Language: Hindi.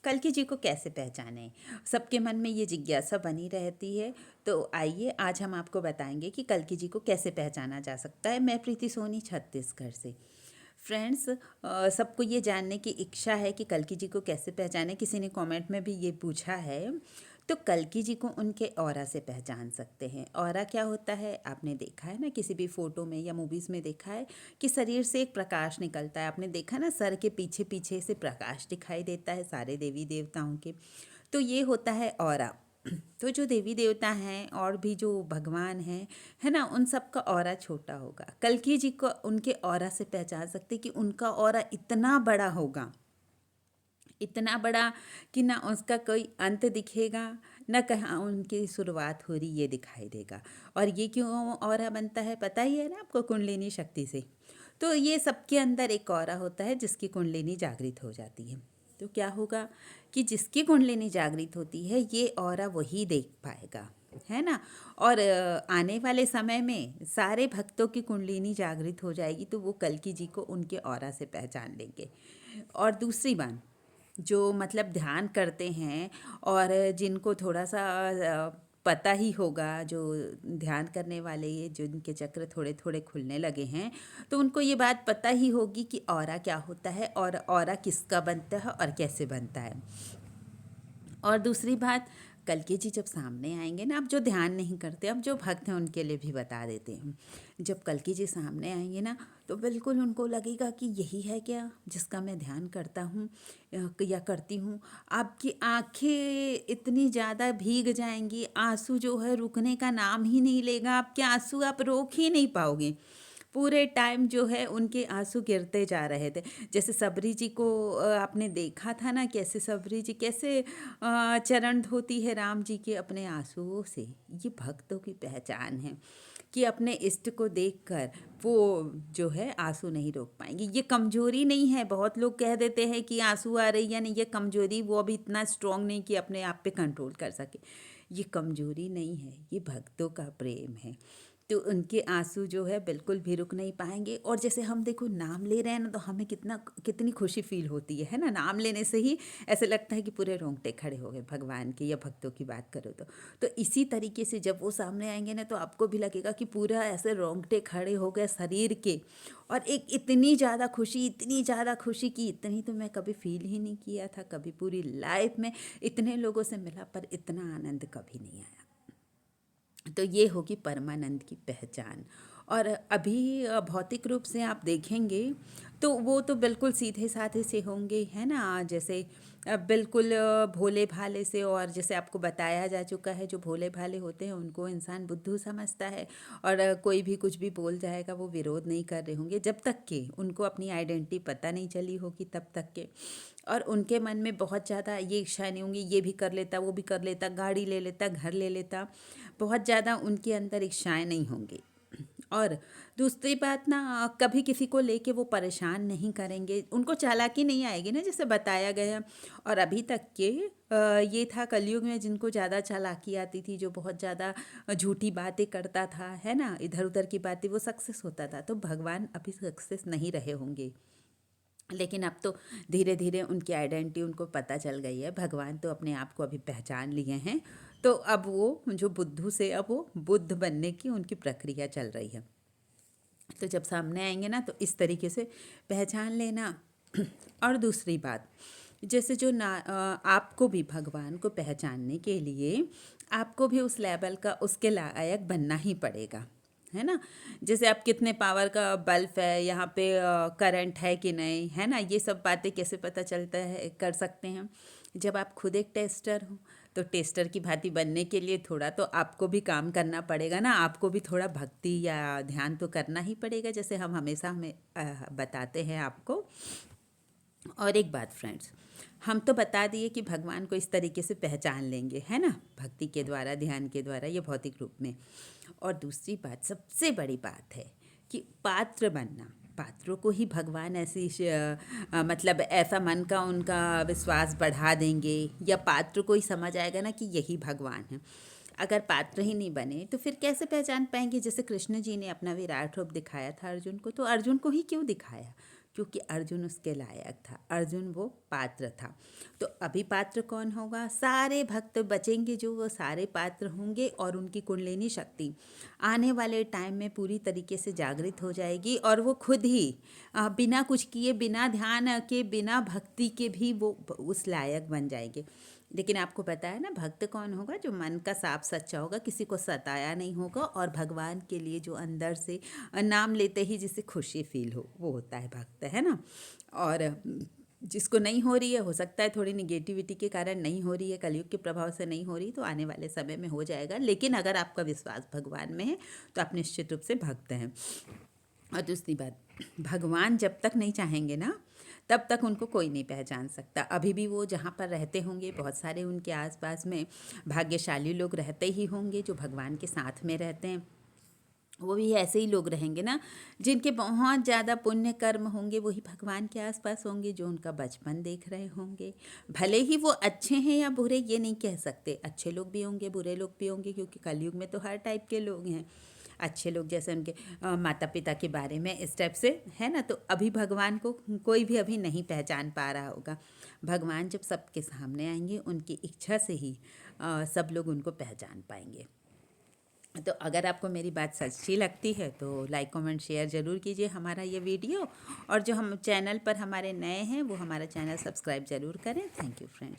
कल्कि जी को कैसे पहचानें? सबके मन में ये जिज्ञासा बनी रहती है। तो आइए आज हम आपको बताएंगे कि कल्कि जी को कैसे पहचाना जा सकता है। मैं प्रीति सोनी छत्तीसगढ़ से। फ्रेंड्स, सबको ये जानने की इच्छा है कि कल्कि जी को कैसे पहचानें। किसी ने कमेंट में भी ये पूछा है। तो कल्कि जी को उनके ऑरा से पहचान सकते हैं। ऑरा क्या होता है? आपने देखा है ना, किसी भी फोटो में या मूवीज़ में देखा है कि शरीर से एक प्रकाश निकलता है। आपने देखा ना, सर के पीछे पीछे से प्रकाश दिखाई देता है सारे देवी देवताओं के। तो ये होता है ऑरा। तो जो देवी देवता हैं और भी जो भगवान हैं, है ना, उन सब का ऑरा छोटा होगा। कल्कि जी को उनके ऑरा से पहचान सकते कि उनका ऑरा इतना बड़ा होगा, इतना बड़ा कि ना उसका कोई अंत दिखेगा, न कहाँ उनकी शुरुआत हो रही ये दिखाई देगा। और ये क्यों ऑरा बनता है पता ही है ना आपको, कुंडलिनी शक्ति से। तो ये सबके अंदर एक ऑरा होता है जिसकी कुंडलिनी जागृत हो जाती है। तो क्या होगा कि जिसकी कुंडलिनी जागृत होती है ये ऑरा वही देख पाएगा, है ना। और आने वाले समय में सारे भक्तों की कुंडलिनी जागृत हो जाएगी तो वो कल्कि जी को उनके ऑरा से पहचान लेंगे। और दूसरी बात, जो मतलब ध्यान करते हैं और जिनको थोड़ा सा पता ही होगा, जो ध्यान करने वाले ये जिनके चक्र थोड़े थोड़े खुलने लगे हैं, तो उनको ये बात पता ही होगी कि ऑरा क्या होता है और ऑरा किसका बनता है और कैसे बनता है। और दूसरी बात, कल्कि जी जब सामने आएंगे ना, अब जो ध्यान नहीं करते, अब जो भक्त हैं उनके लिए भी बता देते हैं। जब कल्कि जी सामने आएंगे ना, तो बिल्कुल उनको लगेगा कि यही है क्या जिसका मैं ध्यान करता हूँ या करती हूँ। आपकी आंखें इतनी ज़्यादा भीग जाएंगी, आंसू जो है रुकने का नाम ही नहीं लेगा। आपके आंसू आप रोक ही नहीं पाओगे। पूरे टाइम जो है उनके आंसू गिरते जा रहे थे। जैसे सबरी जी को आपने देखा था ना, कैसे सबरी जी कैसे चरण धोती है राम जी के अपने आंसुओं से। ये भक्तों की पहचान है कि अपने इष्ट को देखकर वो जो है आंसू नहीं रोक पाएंगे। ये कमजोरी नहीं है। बहुत लोग कह देते हैं कि आंसू आ रही है, नहीं ये कमजोरी, वो अभी इतना स्ट्रांग नहीं कि अपने आप पे कंट्रोल कर सके। ये कमजोरी नहीं है, ये भक्तों का प्रेम है। तो उनके आंसू जो है बिल्कुल भी रुक नहीं पाएंगे। और जैसे हम देखो नाम ले रहे हैं ना, तो हमें कितनी खुशी फील होती है ना। नाम लेने से ही ऐसे लगता है कि पूरे रोंगटे खड़े हो गए भगवान के या भक्तों की बात करो तो इसी तरीके से जब वो सामने आएंगे ना, तो आपको भी लगेगा कि पूरा ऐसे रोंगटे खड़े हो गए शरीर के। और एक इतनी ज़्यादा खुशी, इतनी ज़्यादा खुशी कि इतनी तो मैं कभी फील ही नहीं किया था। कभी पूरी लाइफ में इतने लोगों से मिला पर इतना आनंद कभी नहीं आया। तो ये होगी परमानंद की पहचान। और अभी भौतिक रूप से आप देखेंगे तो वो तो बिल्कुल सीधे साधे से होंगे, है ना। जैसे बिल्कुल भोले भाले से। और जैसे आपको बताया जा चुका है, जो भोले भाले होते हैं उनको इंसान बुद्धू समझता है। और कोई भी कुछ भी बोल जाएगा वो विरोध नहीं कर रहे होंगे, जब तक कि उनको अपनी आइडेंटिटी पता नहीं चली होगी तब तक के। और उनके मन में बहुत ज़्यादा ये इच्छा नहीं होंगी, ये भी कर लेता, वो भी कर लेता, गाड़ी ले लेता, घर ले लेता। बहुत ज़्यादा उनके अंदर इच्छाएं नहीं होंगी। और दूसरी बात ना, कभी किसी को लेके वो परेशान नहीं करेंगे। उनको चालाकी नहीं आएगी ना, जैसे बताया गया। और अभी तक के ये था कलयुग में जिनको ज़्यादा चालाकी आती थी, जो बहुत ज़्यादा झूठी बातें करता था, है ना, इधर उधर की बातें, वो सक्सेस होता था। तो भगवान अभी सक्सेस नहीं रहे होंगे। लेकिन अब तो धीरे धीरे उनकी आइडेंटिटी उनको पता चल गई है। भगवान तो अपने आप को अभी पहचान लिए हैं। तो अब वो जो बुद्धू से अब वो बुद्ध बनने की उनकी प्रक्रिया चल रही है। तो जब सामने आएंगे ना, तो इस तरीके से पहचान लेना। और दूसरी बात, जैसे जो ना आपको भी भगवान को पहचानने के लिए आपको भी उस लेवल का, उसके लायक बनना ही पड़ेगा, है ना। जैसे आप कितने पावर का बल्ब है, यहाँ पे करंट है कि नहीं, है ना, ये सब बातें कैसे पता चलता है, कर सकते हैं जब आप खुद एक टेस्टर हो। तो टेस्टर की भांति बनने के लिए थोड़ा तो आपको भी काम करना पड़ेगा ना। आपको भी थोड़ा भक्ति या ध्यान तो करना ही पड़ेगा, जैसे हम हमेशा हमें बताते हैं आपको। और एक बात फ्रेंड्स, हम तो बता दिए कि भगवान को इस तरीके से पहचान लेंगे, है ना, भक्ति के द्वारा, ध्यान के द्वारा, या भौतिक रूप में। और दूसरी बात, सबसे बड़ी बात है कि पात्र बनना। पात्रों को ही भगवान ऐसी मतलब ऐसा मन का उनका विश्वास बढ़ा देंगे, या पात्र को ही समझ आएगा ना कि यही भगवान है। अगर पात्र ही नहीं बने तो फिर कैसे पहचान पाएंगे। जैसे कृष्ण जी ने अपना विराट रूप दिखाया था अर्जुन को, तो अर्जुन को ही क्यों दिखाया? क्योंकि अर्जुन उसके लायक था, अर्जुन वो पात्र था। तो अभी पात्र कौन होगा? सारे भक्त बचेंगे जो वो सारे पात्र होंगे, और उनकी कुंडलिनी शक्ति आने वाले टाइम में पूरी तरीके से जागृत हो जाएगी, और वो खुद ही बिना कुछ किए, बिना ध्यान के, बिना भक्ति के भी वो उस लायक बन जाएंगे। लेकिन आपको पता है ना, भक्त कौन होगा? जो मन का साफ सच्चा होगा, किसी को सताया नहीं होगा, और भगवान के लिए जो अंदर से नाम लेते ही जिसे खुशी फील हो, वो होता है भक्त, है ना। और जिसको नहीं हो रही है, हो सकता है थोड़ी निगेटिविटी के कारण नहीं हो रही है, कलयुग के प्रभाव से नहीं हो रही, तो आने वाले समय में हो जाएगा। लेकिन अगर आपका विश्वास भगवान में है तो आप निश्चित रूप से भक्त हैं। और दूसरी बात, भगवान जब तक नहीं चाहेंगे ना, तब तक उनको कोई नहीं पहचान सकता। अभी भी वो जहाँ पर रहते होंगे, बहुत सारे उनके आसपास में भाग्यशाली लोग रहते ही होंगे जो भगवान के साथ में रहते हैं। वो भी ऐसे ही लोग रहेंगे ना, जिनके बहुत ज़्यादा पुण्य कर्म होंगे, वही भगवान के आसपास होंगे, जो उनका बचपन देख रहे होंगे। भले ही वो अच्छे हैं या बुरे, ये नहीं कह सकते, अच्छे लोग भी होंगे, बुरे लोग भी होंगे, क्योंकि कलयुग में तो हर टाइप के लोग हैं। अच्छे लोग जैसे उनके माता पिता के बारे में इस टाइप से, है ना। तो अभी भगवान को कोई भी अभी नहीं पहचान पा रहा होगा। भगवान जब सबके सामने आएंगे, उनकी इच्छा से ही सब लोग उनको पहचान पाएंगे। तो अगर आपको मेरी बात सच्ची लगती है तो लाइक कमेंट शेयर ज़रूर कीजिए हमारा ये वीडियो, और जो हम चैनल पर हमारे नए हैं वो हमारा चैनल सब्सक्राइब ज़रूर करें। Thank you friends.